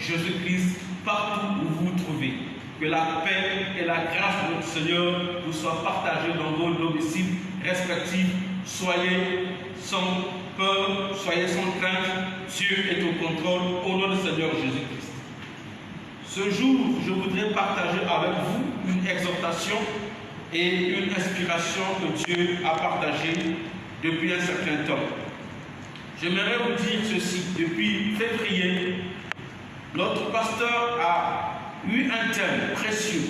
Jésus-Christ partout où vous vous trouvez. Que la paix et la grâce de notre Seigneur vous soient partagées dans vos domiciles respectifs. Soyez sans peur, soyez sans crainte. Dieu est au contrôle au nom du Seigneur Jésus-Christ. Ce jour, je voudrais partager avec vous une exhortation et une inspiration que Dieu a partagée depuis un certain temps. J'aimerais vous dire ceci. Depuis février, notre pasteur a eu un thème précieux,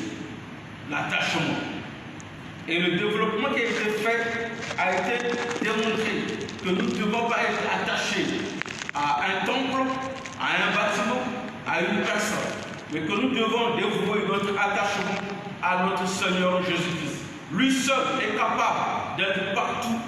l'attachement. Et le développement qui a été fait a été démontré que nous ne devons pas être attachés à un temple, à un bâtiment, à une personne, mais que nous devons dévouer notre attachement à notre Seigneur Jésus-Christ. Lui seul est capable d'être partout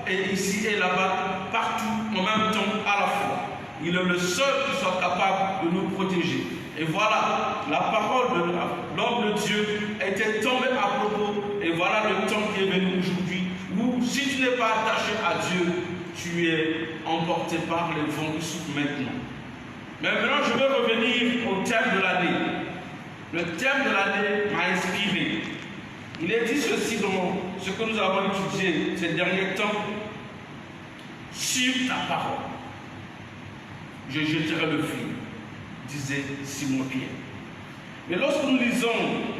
et ici et là-bas, partout en même temps à la fois. Il est le seul qui soit capable de nous protéger. Et voilà, la parole de l'homme de Dieu était tombée à propos. Et voilà le temps qui est venu aujourd'hui où si tu n'es pas attaché à Dieu, tu es emporté par les vents qui soufflent maintenant. Mais maintenant, je vais revenir au thème de l'année. Le thème de l'année m'a inspiré. Il est dit ceci dans ce que nous avons étudié ces derniers temps. Sur ta parole, je jeterai le fil, disait Simon-Pierre. Mais lorsque nous lisons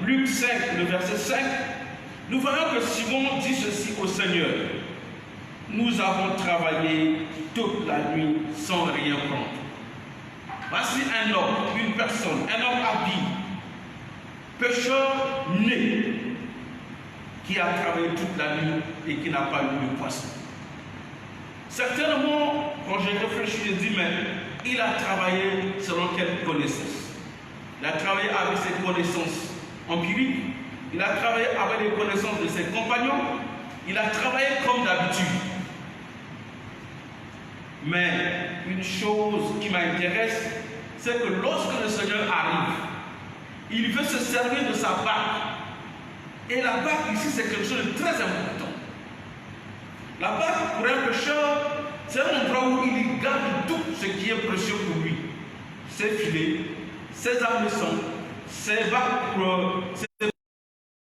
Luc 5, le verset 5, nous voyons que Simon dit ceci au Seigneur. Nous avons travaillé toute la nuit sans rien prendre. Voici un homme, une personne, un homme habile, pécheur né, qui a travaillé toute la nuit et qui n'a pas eu de poisson. Certainement, quand j'ai réfléchi, j'ai dit, mais il a travaillé selon quelle connaissance? Il a travaillé avec ses connaissances empiriques, il a travaillé avec les connaissances de ses compagnons, il a travaillé comme d'habitude. Mais une chose qui m'intéresse, c'est que lorsque le Seigneur arrive, il veut se servir de sa barque. Et la barque ici, c'est quelque chose de très important. La barque, pour un pécheur, c'est un endroit où il garde tout ce qui est précieux pour lui. Ses filets, ses hameçons, ses barques,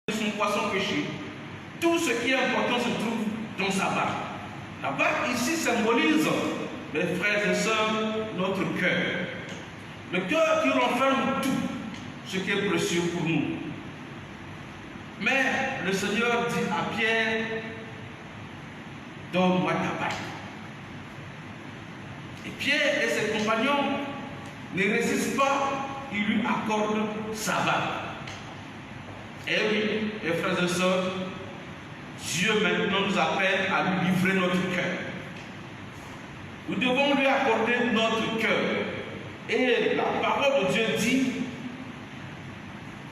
son poisson pêché. Tout ce qui est important se trouve dans sa barque. La barque ici symbolise, mes frères et sœurs, notre cœur. Le cœur qui renferme tout ce qui est précieux pour nous. Mais le Seigneur dit à Pierre, donne-moi ta barque. Et Pierre et ses compagnons ne résistent pas, ils lui accordent sa barque. Et oui, mes frères et sœurs, Dieu maintenant nous appelle à lui livrer notre cœur. Nous devons lui accorder notre cœur. Et la parole de Dieu dit,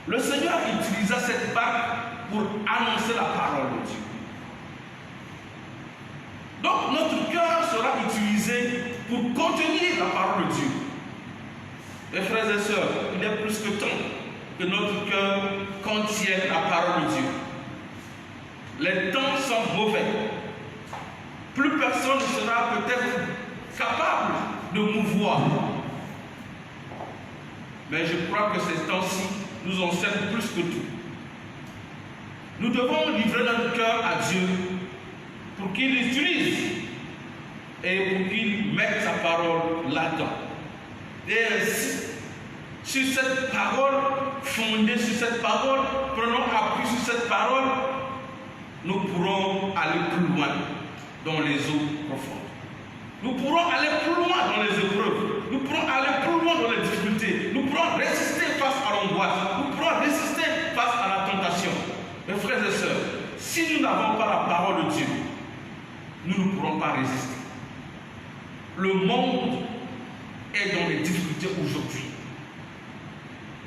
le Seigneur utilisa cette barque pour annoncer la parole de Dieu. Donc notre cœur sera utilisé pour contenir la parole de Dieu. Mes frères et sœurs, il est plus que temps que notre cœur contienne la parole de Dieu. Les temps sont mauvais. Plus personne ne sera peut-être capable de mouvoir. Mais je crois que ces temps-ci nous enseignent plus que tout. Nous devons livrer notre cœur à Dieu pour qu'il l'utilise et pour qu'il mette sa parole là-dedans. Et ainsi, sur cette parole, fondée sur cette parole, prenons appui sur cette parole, nous pourrons aller plus loin dans les eaux profondes. Nous pourrons aller plus loin dans les épreuves. Nous pourrons aller plus loin dans les difficultés. Nous pourrons résister face à l'angoisse. Nous pourrons résister face à la tentation. Mes frères et sœurs, si nous n'avons pas la parole de Dieu, nous ne pourrons pas résister. Le monde est dans les difficultés aujourd'hui.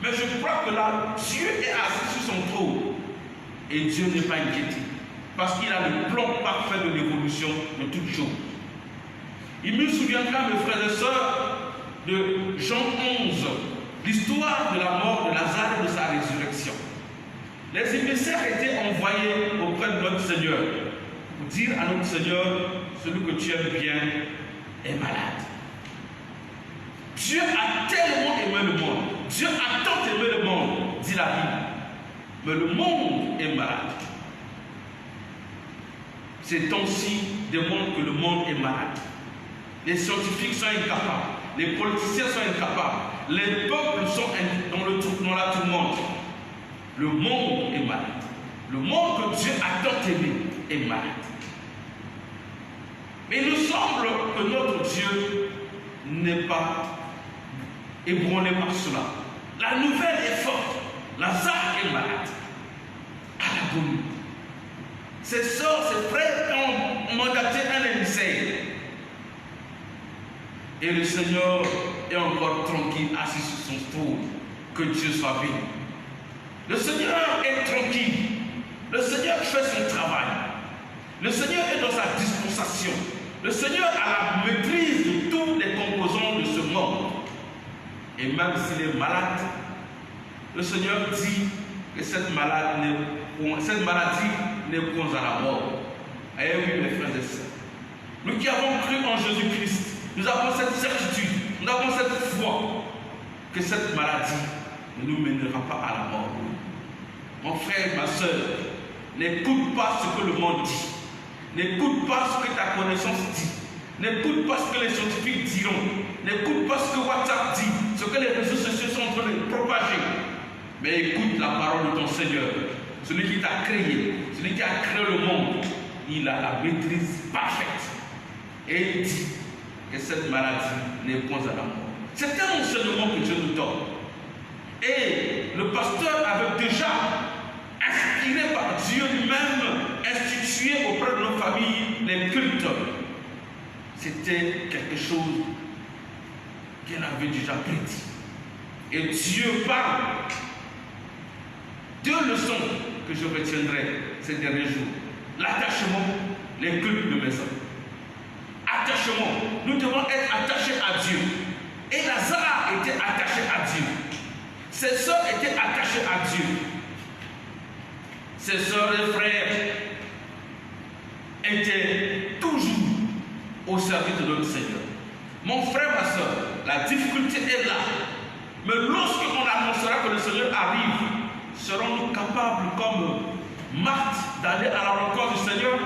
Mais je crois que là, Dieu est assis sur son trône. Et Dieu n'est pas inquiété. Parce qu'il a le plan parfait de l'évolution de toutes choses. Il me souviendra, mes frères et sœurs, de Jean 11, l'histoire de la mort de Lazare et de sa résurrection. Les émissaires étaient envoyés auprès de notre Seigneur pour dire à notre Seigneur, celui que tu aimes bien est malade. Dieu a tellement aimé Dieu a tant aimé le monde, dit la Bible. Mais le monde est malade. Ces temps-ci démontrent que le monde est malade. Les scientifiques sont incapables. Les politiciens sont incapables. Les peuples sont dans la tourmente. Le monde est malade. Le monde que Dieu a tant aimé est malade. Mais il nous semble que notre Dieu n'est pas ébranlé par cela. La nouvelle est forte. Lazare est malade. À l'agonie. Ses soeurs, ses frères ont mandaté un émissaire. Et le Seigneur est encore tranquille, assis sur son trône. Que Dieu soit béni. Le Seigneur est tranquille. Le Seigneur fait son travail. Le Seigneur est dans sa dispensation. Le Seigneur a la maîtrise de tous les composants de ce monde. Et même s'il est malade, le Seigneur dit que cette maladie n'est point à la mort. Eh oui, mes frères et sœurs. Nous qui avons cru en Jésus-Christ, nous avons cette certitude, nous avons cette foi que cette maladie ne nous mènera pas à la mort. Mon frère, ma soeur, n'écoute pas ce que le monde dit. N'écoute pas ce que ta connaissance dit. N'écoute pas ce que les scientifiques diront. N'écoute pas ce que WhatsApp dit, ce que les réseaux sociaux sont en train de propager. Mais écoute la parole de ton Seigneur. Celui qui t'a créé, celui qui a créé le monde, il a la maîtrise parfaite. Et il dit que cette maladie n'est point à la mort. C'est un enseignement que Dieu nous donne. Et le pasteur avait déjà, inspiré par Dieu lui-même, institué auprès de nos familles les cultes. C'était quelque chose qu'elle avait déjà prédit. Et Dieu parle. Deux leçons que je retiendrai ces derniers jours. L'attachement, les cultes de maison. Attachement. Nous devons être attachés à Dieu. Et Lazare était attaché à Dieu. Ses soeurs étaient attachées à Dieu. Ses soeurs et frères étaient toujours au service de notre Seigneur. Mon frère, ma soeur, la difficulté est là. Mais lorsqu'on annoncera que le Seigneur arrive, serons-nous capables, comme Marthe, d'aller à la rencontre du Seigneur?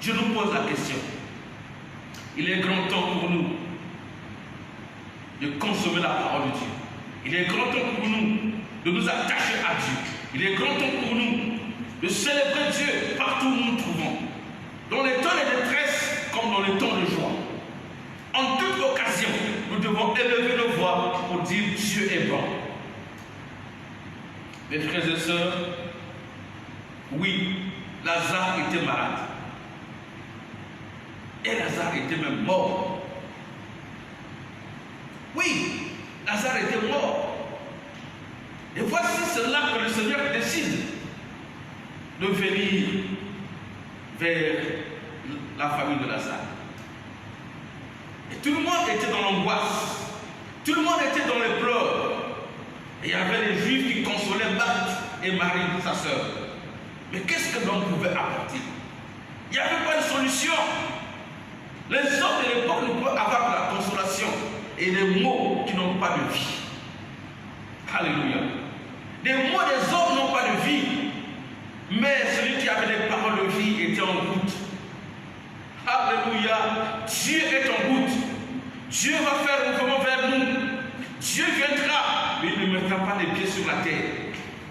Je nous pose la question. Il est grand temps pour nous de consommer la parole de Dieu. Il est grand temps pour nous de nous attacher à Dieu. Il est grand temps pour nous de célébrer Dieu partout où nous nous trouvons. Dans les temps de détresse comme dans les temps de joie. En toute occasion, nous devons élever nos voix pour dire Dieu est bon. Mes frères et sœurs, oui, Lazare était malade. Et Lazare était même mort. Oui, Lazare était mort. Et voici cela que le Seigneur décide de venir vers la famille de Lazare. Et tout le monde était dans l'angoisse. Tout le monde était dans les pleurs. Et il y avait les Juifs qui consolaient Marthe et Marie, sa sœur. Mais qu'est-ce que l'homme pouvait apporter? Il n'y avait pas de solution. Les hommes de l'époque ne peuvent avoir de la consolation et des mots qui n'ont pas de vie. Alléluia. Des mots des hommes n'ont pas de vie. Mais celui qui avait des paroles de vie était en route. Alléluia. Dieu est en route. Dieu va faire un mouvement vers nous. Dieu viendra, mais il ne mettra pas les pieds sur la terre.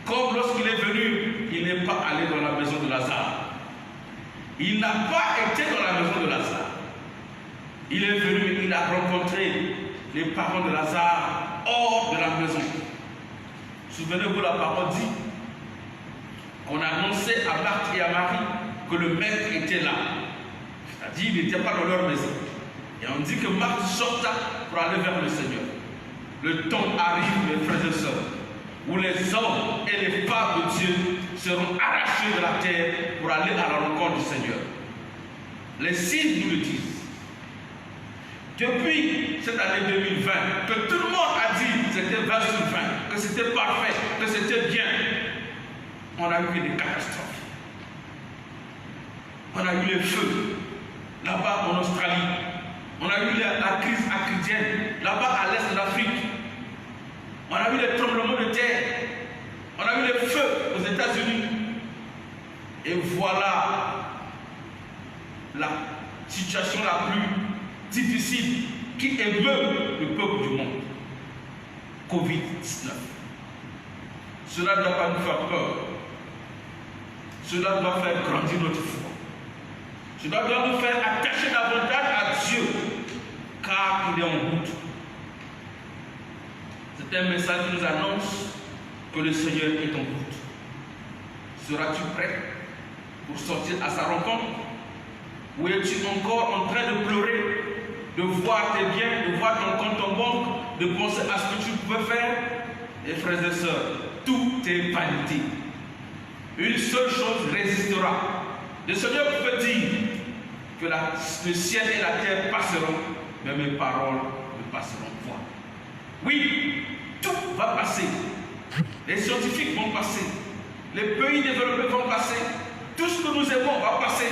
Comme lorsqu'il est venu, il n'est pas allé dans la maison de Lazare. Il n'a pas été dans la maison de Lazare. Il est venu, il a rencontré les parents de Lazare hors de la maison. Souvenez-vous, la parole dit qu'on a annoncé à Marthe et à Marie que le maître était là. C'est-à-dire qu'il n'était pas dans leur maison. Et on dit que Marthe sorta pour aller vers le Seigneur. Le temps arrive, mes frères et sœurs, où les hommes et les femmes de Dieu seront arrachés de la terre pour aller à la rencontre du Seigneur. Les signes nous le disent. Depuis cette année 2020, que tout le monde a dit que c'était 20 sur 20, que c'était parfait, que c'était bien, on a eu des catastrophes. On a eu les feux là-bas en Australie. On a eu la crise acridienne là-bas à l'est de l'Afrique. On a vu les tremblements de terre. On a vu les feux aux États-Unis. Et voilà la situation la plus difficile qui émeut le peuple du monde. Covid-19. Cela ne doit pas nous faire peur. Cela doit faire grandir notre foi. Cela doit nous faire attacher davantage à Dieu, car il est en route. C'est un message qui nous annonce que le Seigneur est en route. Seras-tu prêt pour sortir à sa rencontre? Ou es-tu encore en train de pleurer, de voir tes biens, de voir ton compte en banque, de penser à ce que tu peux faire? Et frères et sœurs, tout est vanité. Une seule chose résistera. Le Seigneur peut dire que le ciel et la terre passeront, mais mes paroles ne passeront point. Oui, tout va passer. Les scientifiques vont passer. Les pays développés vont passer. Tout ce que nous aimons va passer.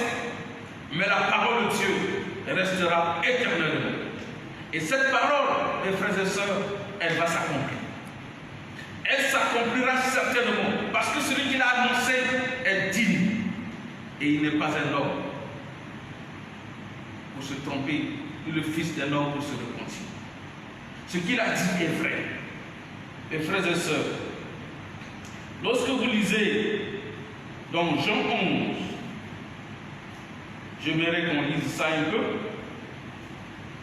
Mais la parole de Dieu restera éternellement. Et cette parole, mes frères et sœurs, elle va s'accomplir. Elle s'accomplira certainement. Parce que celui qui l'a annoncé est digne. Et il n'est pas un homme pour se tromper, ni le fils d'un homme pour se repentir. Ce qu'il a dit est vrai. Mes frères et sœurs, lorsque vous lisez dans Jean 11, j'aimerais qu'on lise ça un peu.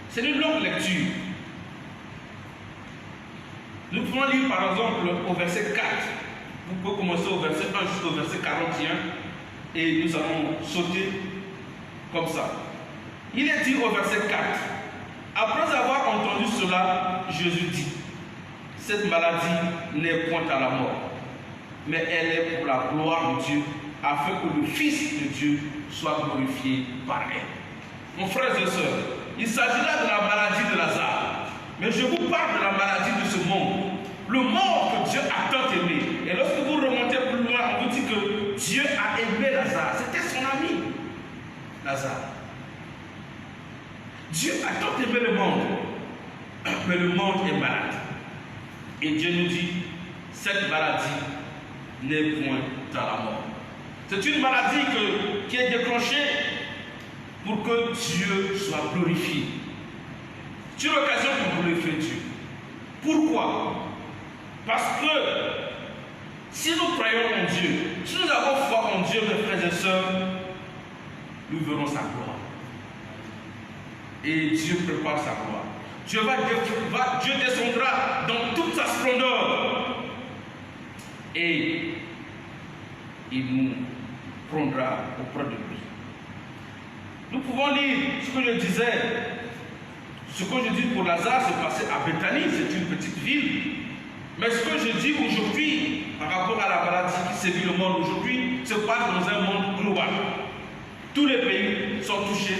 C'est une longue lecture. Nous pouvons lire par exemple au verset 4. Vous pouvez commencer au verset 1 jusqu'au verset 41 et nous allons sauter comme ça. Il est dit au verset 4, après avoir entendu cela, Jésus dit, cette maladie n'est point à la mort, mais elle est pour la gloire de Dieu, afin que le Fils de Dieu soit glorifié par elle. Mon frère et soeur, il s'agit là de la maladie de Lazare, mais je vous parle de la maladie de ce monde, le monde que Dieu a tant aimé. Et lorsque vous remontez plus loin, on vous dit que Dieu a aimé Lazare, c'était son ami, Lazare. Dieu a tant aimé le monde, mais le monde est malade. Et Dieu nous dit, cette maladie n'est point à la mort. C'est une maladie qui est déclenchée pour que Dieu soit glorifié. C'est une occasion pour glorifier Dieu. Pourquoi? Parce que si nous croyons en Dieu, si nous avons foi en Dieu, mes frères et sœurs, nous verrons sa gloire. Et Dieu prépare sa gloire. Dieu descendra dans toute sa splendeur. Et il nous prendra auprès de lui. Nous pouvons lire ce que je disais. Ce que je dis pour Lazare, c'est passé à Bethanie, c'est une petite ville. Mais ce que je dis aujourd'hui, par rapport à la maladie qui sévit le monde aujourd'hui, se passe dans un monde global. Tous les pays sont touchés.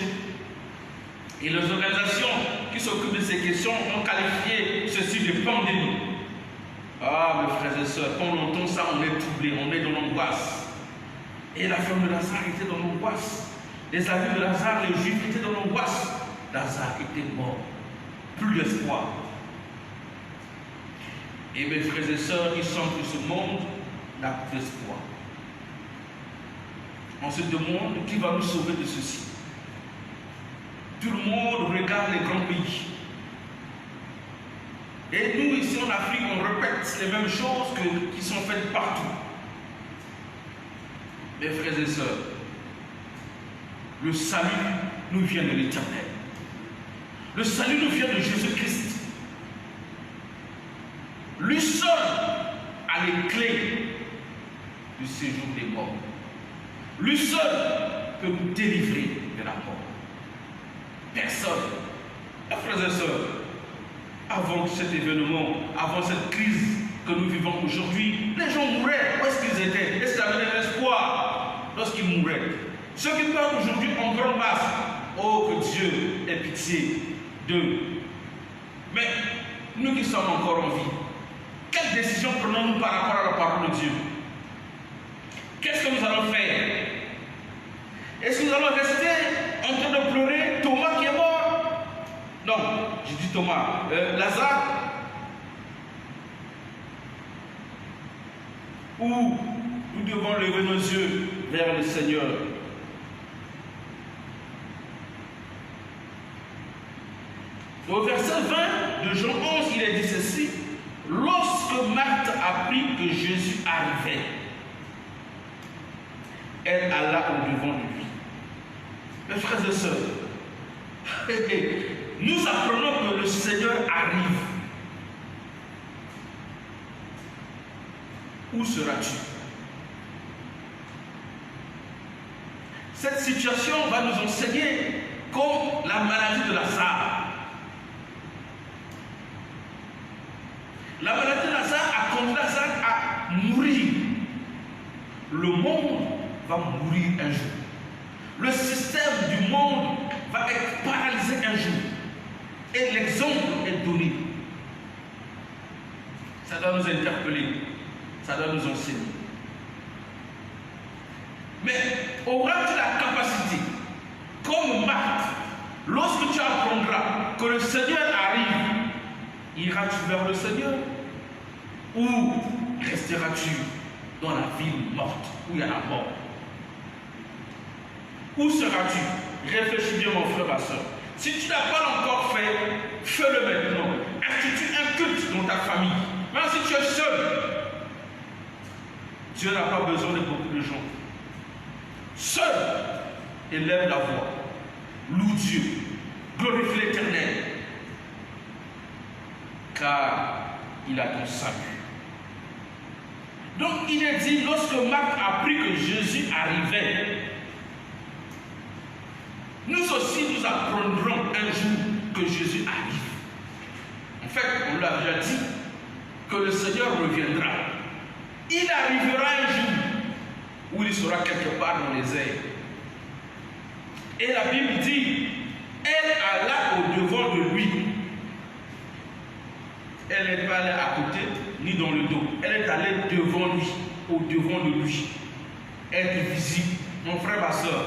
Et les organisations qui s'occupent de ces questions ont qualifié ceci de pandémie. Ah, mes frères et sœurs, quand on entend ça, on est troublé, on est dans l'angoisse. Et la femme de Lazare était dans l'angoisse. Les amis de Lazare, les Juifs étaient dans l'angoisse. Lazare était mort. Plus d'espoir. Et mes frères et sœurs, il semble que ce monde n'a plus d'espoir. On se demande qui va nous sauver de ceci. Tout le monde regarde les grands pays. Et nous, ici en Afrique, on répète les mêmes choses qui sont faites partout. Mes frères et sœurs, le salut nous vient de l'Éternel. Le salut nous vient de Jésus-Christ. Lui seul a les clés du séjour des morts. Lui seul peut nous délivrer de la mort. Personne. Mes frères et sœurs, avant cet événement, avant cette crise que nous vivons aujourd'hui, les gens mouraient. Où est-ce qu'ils étaient? Est-ce qu'ils avaient de l'espoir lorsqu'ils mouraient? Ceux qui meurent aujourd'hui en grande masse, oh que Dieu ait pitié d'eux. Mais nous qui sommes encore en vie, quelle décision prenons-nous par rapport à la parole de Dieu? Qu'est-ce que nous allons faire? Est-ce que nous allons rester en train de pleurer Thomas qui est mort? Non, je dis Thomas. Lazare. où nous devons lever nos yeux vers le Seigneur. Au verset 20 de Jean 11, il est dit ceci: lorsque Marthe apprit que Jésus arrivait, elle alla au-devant de lui. Mes frères et sœurs, nous apprenons que le Seigneur arrive. Où seras-tu? Cette situation va nous enseigner comme la maladie de Lazare. La maladie de Lazare a conduit Lazare à mourir. Le monde va mourir un jour. Le système du monde va être paralysé un jour. Et l'exemple est donné. Ça doit nous interpeller. Ça doit nous enseigner. Mais auras-tu la capacité, comme Marthe, lorsque tu apprendras que le Seigneur arrive, iras-tu vers le Seigneur? Ou resteras-tu dans la ville morte, où il y a la mort? Où seras-tu? Réfléchis bien, mon frère, ma soeur. Si tu n'as pas encore fait, fais-le maintenant. Institue un culte dans ta famille. Même si tu es seul, Dieu n'a pas besoin de beaucoup de gens. Seul, élève la voix, loue Dieu, glorifie l'Éternel, car il a ton salut. Donc il est dit, lorsque Marthe apprit que Jésus arrivait, nous aussi nous apprendrons un jour que Jésus arrive. En fait, on l'a déjà dit, que le Seigneur reviendra. Il arrivera un jour où il sera quelque part dans les airs. Et la Bible dit, elle alla au-devant de lui. Elle n'est pas allée à côté, ni dans le dos. Elle est allée devant lui, au-devant de lui. Être visible. Mon frère, ma soeur,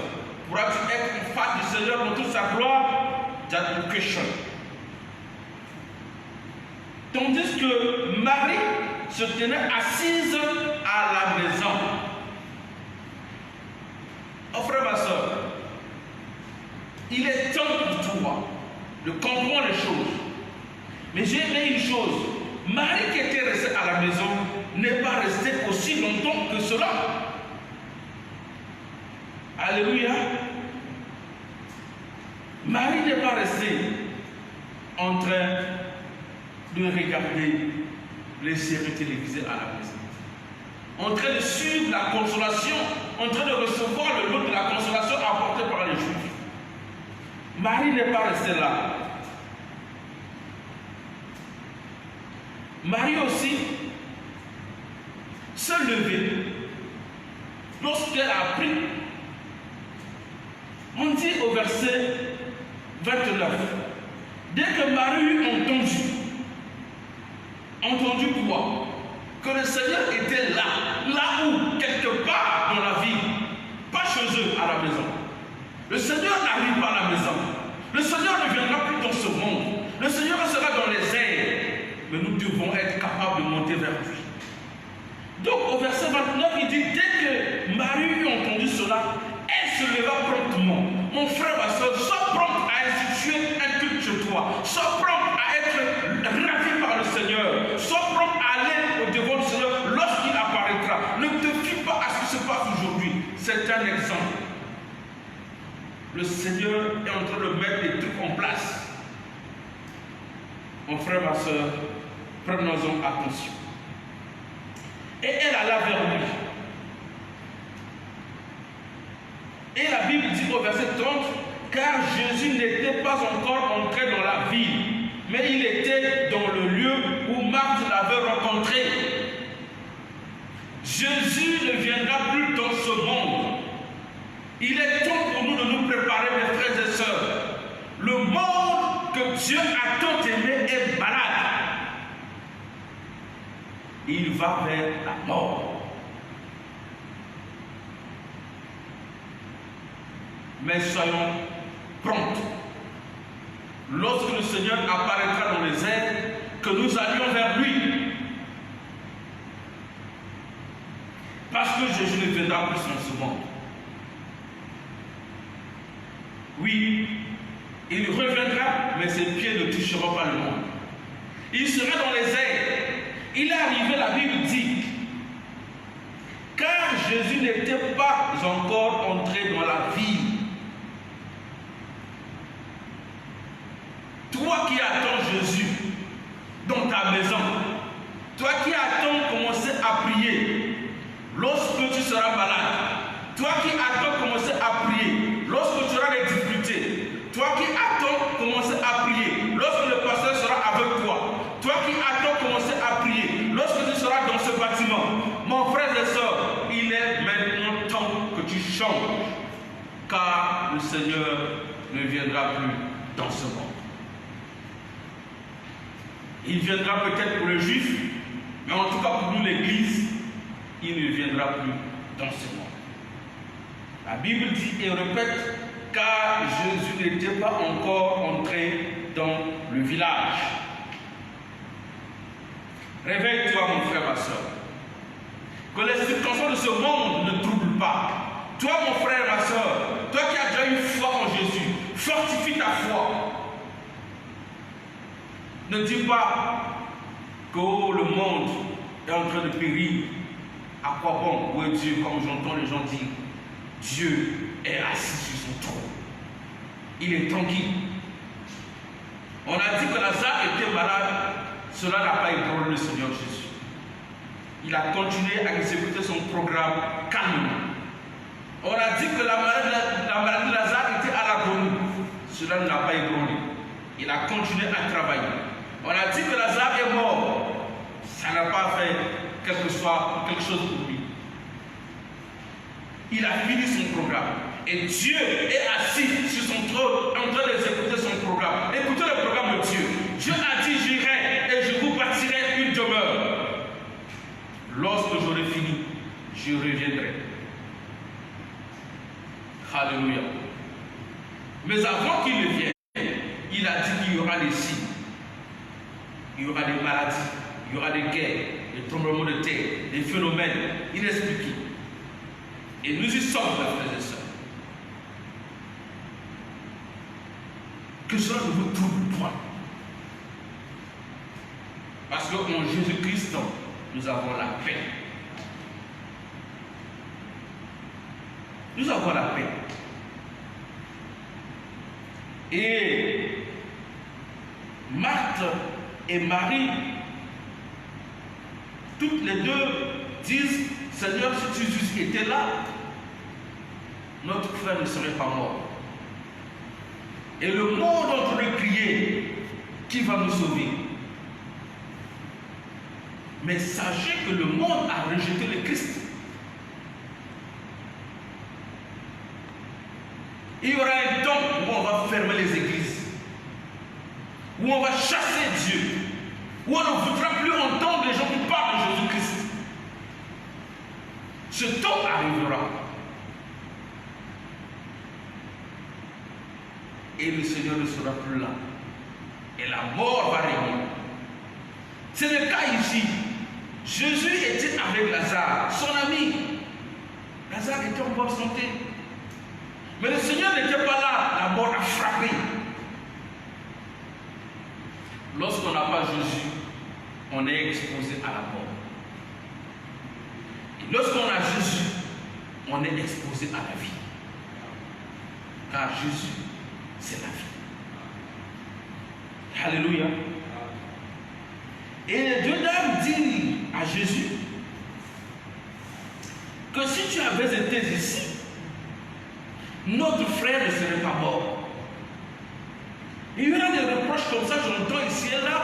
pourras-tu être en face du Seigneur dans toute sa gloire? That's the question. Tandis que Marie se tenait assise à la maison. Oh frère, ma soeur, il est temps pour toi de comprendre les choses. Mais j'ai aimé une chose. Marie qui était restée à la maison n'est pas restée aussi longtemps que cela. Alléluia. Marie n'est pas restée en train de regarder les séries télévisées à la maison, en train de suivre la consolation, en train de recevoir le lot de la consolation apportée par les Juifs. Marie n'est pas restée là. Marie aussi se levait lorsqu'elle a appris. On dit au verset 29, dès que Marie eut entendu quoi? Que le Seigneur était là où, quelque part dans la ville, pas chez eux à la maison. Le Seigneur n'arrive pas à la maison. Le Seigneur ne viendra plus dans ce monde. Le Seigneur sera dans les airs. Mais nous devons être capables de monter vers lui. Donc au verset 29, il dit, dès que Marie eut entendu cela, elle se leva promptement. Mon frère, ma soeur, sois prompt à instituer un culte chez toi. Sois prompt à être ravi par le Seigneur. Sois prompt à aller au-devant du Seigneur lorsqu'il apparaîtra. Ne te fie pas à ce qui se passe aujourd'hui. C'est un exemple. Le Seigneur est en train de mettre des trucs en place. Mon frère, ma soeur, prenons-en attention. Et elle alla vers lui. Et la Bible dit au verset 30, car Jésus n'était pas encore entré dans la ville, mais il était dans le lieu où Marthe l'avait rencontré. Jésus ne viendra plus dans ce monde. Il est temps pour nous de nous préparer, mes frères et sœurs. Le monde que Dieu a tant aimé est malade. Il va vers la mort. Mais soyons prompts. Lorsque le Seigneur apparaîtra dans les airs, que nous allions vers lui. Parce que Jésus ne viendra plus dans ce monde. Oui, il reviendra, mais ses pieds ne toucheront pas le monde. Il sera dans les airs. Il est arrivé, la Bible dit, car Jésus n'était pas encore entré dans la vie. Toi qui attends Jésus dans ta maison, toi qui attends commencer à prier lorsque tu seras malade, toi qui attends commencer à prier lorsque tu auras des difficultés, toi qui attends commencer à prier lorsque le pasteur sera avec toi, toi qui attends commencer à prier lorsque tu seras dans ce bâtiment, mon frère et soeur, il est maintenant temps que tu changes, car le Seigneur ne viendra plus dans ce monde. Il viendra peut-être pour le juif, mais en tout cas pour nous l'Église, il ne viendra plus dans ce monde. La Bible dit et répète, car Jésus n'était pas encore entré dans le village. Réveille-toi mon frère, ma soeur. Que les circonstances de ce monde ne troublent pas. Toi mon frère, ma soeur, toi qui as déjà eu foi en Jésus, fortifie ta foi. Ne dis pas que le monde est en train de périr. À quoi bon? Où est Dieu? Comme j'entends les gens dire, Dieu est assis sur son trône. Il est tranquille. On a dit que Lazare était malade. Cela n'a pas ébranlé le Seigneur Jésus. Il a continué à exécuter son programme calmement. On a dit que la maladie de Lazare était à l'agonie. Cela ne l'a pas ébranlé. Il a continué à travailler. On a dit que Lazare est mort. Ça n'a pas fait quelque chose pour lui. Il a fini son programme. Et Dieu est assis sur son trône en train d'exécuter son programme. Écoutez le programme de Dieu. Dieu a dit, j'irai et je vous bâtirai une demeure. Lorsque j'aurai fini, je reviendrai. Alléluia. Mais avant qu'il ne vienne, il a dit qu'il y aura des signes. Il y aura des maladies, il y aura des guerres, des tremblements de terre, des phénomènes inexpliqués. Et nous y sommes, mes frères et sœurs. Que cela ne vous trouble point. Parce qu'en Jésus-Christ, nous avons la paix. Nous avons la paix. Et Marthe et Marie, toutes les deux disent, Seigneur, si tu étais là, notre frère ne serait pas mort. Et le monde est en train de crier, qui va nous sauver? Mais sachez que le monde a rejeté le Christ. Il y aura un temps où on va fermer les églises, où on va chasser Dieu, où on ne voudra plus entendre les gens qui parlent de Jésus-Christ. Ce temps arrivera. Et le Seigneur ne sera plus là. Et la mort va régner. C'est le cas ici. Jésus était avec Lazare, son ami. Lazare était en bonne santé. Mais le Seigneur n'était pas là. La mort a frappé. Lorsqu'on n'a pas Jésus, on est exposé à la mort. Et lorsqu'on a Jésus, on est exposé à la vie. Car Jésus, c'est la vie. Alléluia. Et les deux dames disent à Jésus que si tu avais été ici, notre frère ne serait pas mort. Il y aura des reproches comme ça, j'entends ici et là,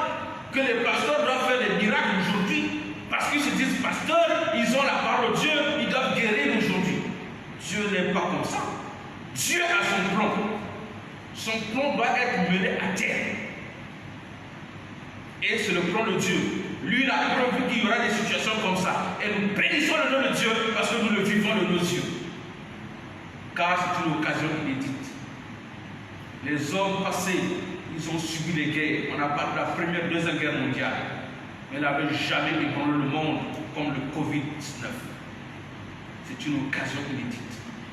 que les pasteurs doivent faire des miracles aujourd'hui, parce qu'ils se disent, pasteurs, ils ont la parole de Dieu, ils doivent guérir aujourd'hui. Dieu n'est pas comme ça. Dieu a son plan. Son plan doit être mené à terre. Et c'est le plan de Dieu. Lui, il a prévu qu'il y aura des situations comme ça. Et nous bénissons le nom de Dieu parce que nous le vivons de nos yeux. Car c'est une occasion inédite. Les hommes passés, ils ont subi des guerres. On a parlé de la première, deuxième guerre mondiale. Mais ils n'avaient jamais ébranlé le monde comme le Covid-19. c'est une occasion inédite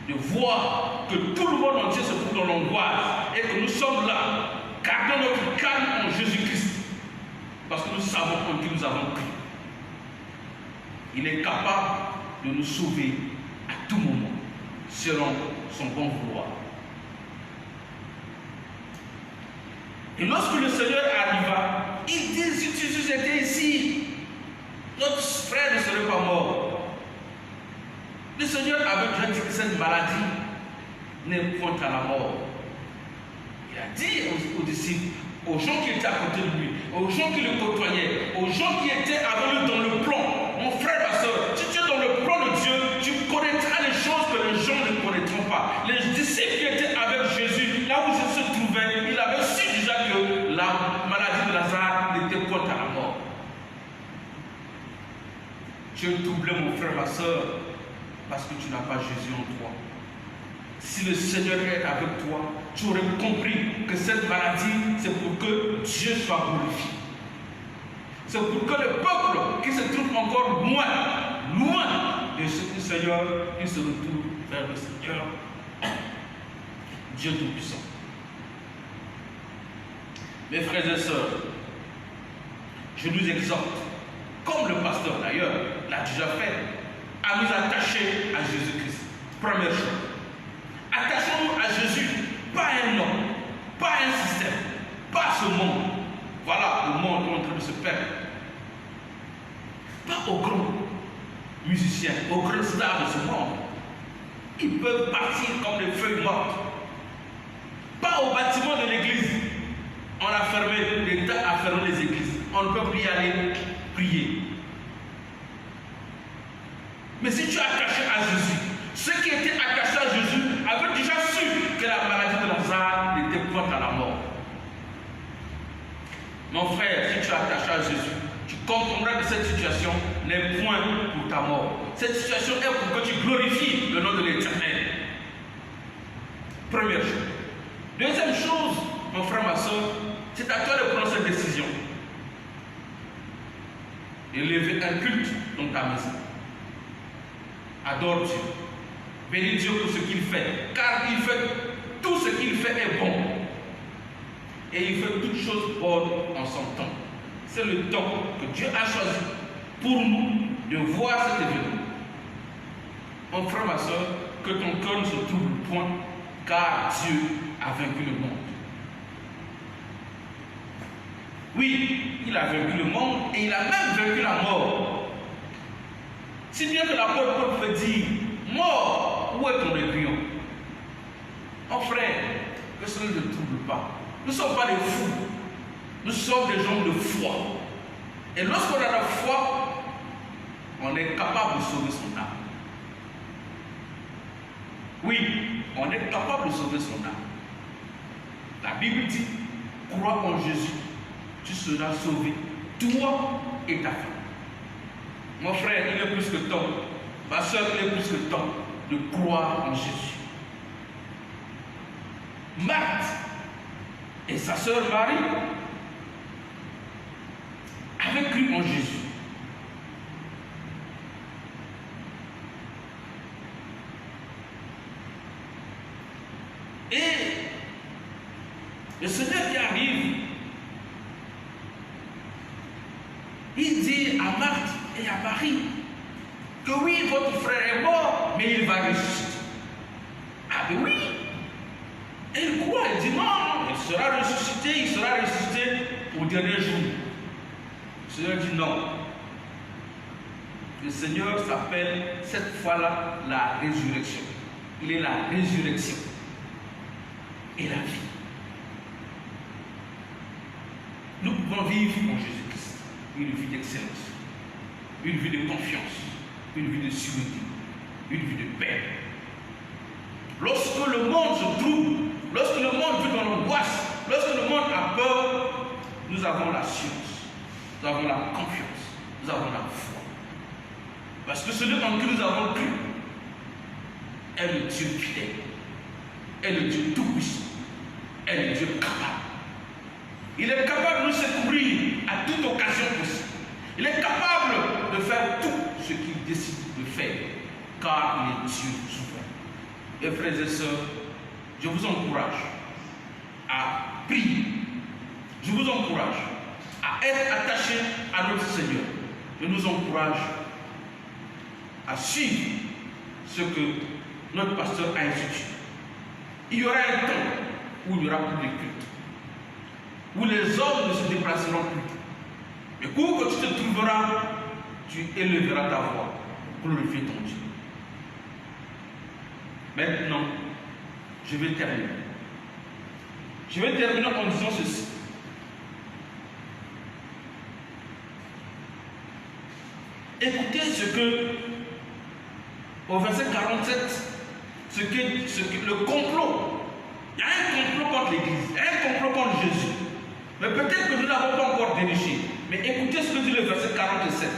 de voir que tout le monde entier se trouve dans l'angoisse et que nous sommes là, gardons notre calme en Jésus-Christ, parce que nous savons en qui nous avons cru. Il est capable de nous sauver à tout moment, selon son bon vouloir. Et lorsque le Seigneur arriva, il dit, si tu étais ici, notre frère ne serait pas mort. Le Seigneur avait déjà dit que cette maladie n'est point à la mort. Il a dit aux disciples, aux gens qui étaient à côté de lui, aux gens qui le côtoyaient, aux gens qui étaient avec lui dans le plan, mon frère, ma soeur, si tu es dans le plan de Dieu, tu connaîtras les choses que les gens ne connaîtront pas. Les disciples qui étaient avec Jésus, là où Jésus se trouvait, il avait su déjà que la maladie de Lazare n'était point à la mort. Tu es troublé, mon frère, ma soeur, parce que tu n'as pas Jésus en toi. Si le Seigneur est avec toi, tu aurais compris que cette maladie, c'est pour que Dieu soit glorifié. C'est pour que le peuple qui se trouve encore loin de ce Seigneur, il se retourne vers le Seigneur, Dieu Tout-Puissant. Mes frères et sœurs, je nous exhorte, comme le pasteur d'ailleurs l'a déjà fait, à nous attacher à Jésus-Christ. Première chose. Attachons-nous à Jésus, pas à un homme, pas à un système, pas à ce monde. Voilà, le monde est en train de se perdre. Pas aux grands musiciens, aux grands stars de ce monde. Ils peuvent partir comme des feuilles mortes. Pas au bâtiment de l'église. On a fermé, l'État a fermé les églises. On ne peut plus y aller prier. Mais si tu es attaché à Jésus, ceux qui étaient attachés à Jésus avaient déjà su que la maladie de Lazare n'était point à la mort. Mon frère, si tu es attaché à Jésus, tu comprendras que cette situation n'est point pour ta mort. Cette situation est pour que tu glorifies le nom de l'Éternel. Première chose. Deuxième chose, mon frère, ma soeur, c'est à toi de prendre cette décision. Élever un culte dans ta maison. Adore Dieu. Bénis Dieu pour ce qu'il fait. Car il fait tout ce qu'il fait est bon. Et il fait toutes choses bonnes en son temps. C'est le temps que Dieu a choisi pour nous de voir cet événement. Mon frère, ma soeur, que ton cœur ne se trouble point, car Dieu a vaincu le monde. Oui, il a vaincu le monde et il a même vaincu la mort. Si bien que l'apôtre Paul peut dire, mort, où est ton aiguillon? Mon frère, que cela ne te trouble pas. Nous ne sommes pas des fous. Nous sommes des gens de foi. Et lorsqu'on a la foi, on est capable de sauver son âme. Oui, on est capable de sauver son âme. La Bible dit, crois en Jésus, tu seras sauvé, toi et ta femme. Mon frère, il est plus que temps. Ma soeur, il est plus que temps de croire en Jésus. Marthe et sa soeur Marie avaient cru en Jésus. Et le Seigneur qui arrive, il dit à Marthe et à Marie que oui, votre frère est mort, mais il va ressusciter. Ah ben oui. Et il croit, il dit non, il sera ressuscité au dernier jour. Le Seigneur dit non. Le Seigneur s'appelle cette fois-là la résurrection. Il est la résurrection et la vie. Nous pouvons vivre en Jésus-Christ une vie d'excellence, une vie de confiance, une vie de sûreté, une vie de paix. Lorsque le monde se trouble, lorsque le monde vit dans l'angoisse, lorsque le monde a peur, nous avons la science, nous avons la confiance, nous avons la foi. Parce que celui en qui nous avons cru est le Dieu fidèle, est le Dieu tout-puissant, est le Dieu capable. Il est capable de nous secourir à toute occasion possible. Il est capable de faire tout ce qu'il décide de faire. car il est Dieu souverain. Et frères et sœurs, je vous encourage à prier. Je vous encourage à être attachés à notre Seigneur. Je nous encourage à suivre ce que notre pasteur a institué. Il y aura un temps où il n'y aura plus de culte, où les hommes ne se déplaceront plus. Et où tu te trouveras, tu élèveras ta voix pour glorifier ton Dieu. Maintenant, je vais terminer. Je vais terminer en disant ceci. Écoutez ce que, au verset 47, le complot. Il y a un complot contre l'Église, il y a un complot contre Jésus. Mais peut-être que nous n'avons pas encore déniché. Mais écoutez ce que dit le verset 47.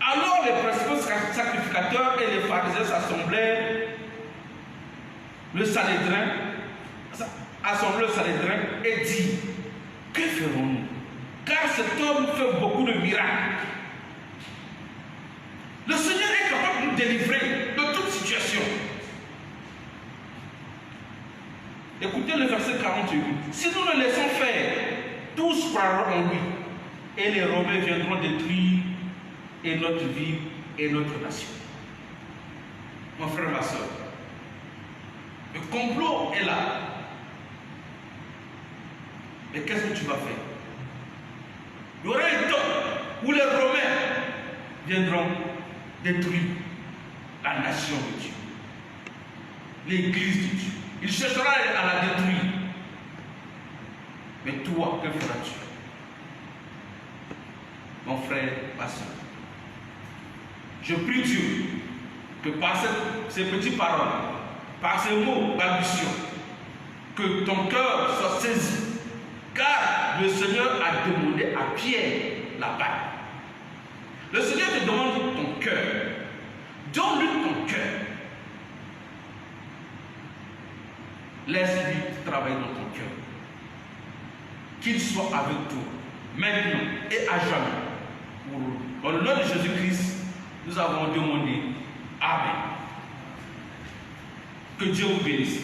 Alors les principaux sacrificateurs et les pharisiens s'assemblèrent le Sanhédrin et dit: que ferons-nous? Car cet homme fait beaucoup de miracles. Le Seigneur est capable de nous délivrer de toute situation. Écoutez le verset 48. Si nous le laissons faire, tous croiront en lui, et les Romains viendront détruire et notre vie et notre nation. Mon frère, ma soeur, le complot est là. Mais qu'est-ce que tu vas faire? Il y aura un temps où les Romains viendront détruire la nation de Dieu, l'église de Dieu. Il cherchera à la détruire. Mais toi, que feras-tu? Mon frère, ma soeur, je prie Dieu que par ces petites paroles, par ces mots balbutiants, que ton cœur soit saisi, car le Seigneur a demandé à Pierre la bague. Le Seigneur te demande ton cœur. Donne-lui ton cœur. Laisse-lui travailler dans ton cœur. Qu'il soit avec toi, maintenant et à jamais. Dans le nom de Jésus-Christ, nous avons demandé Amen. Que Dieu vous bénisse.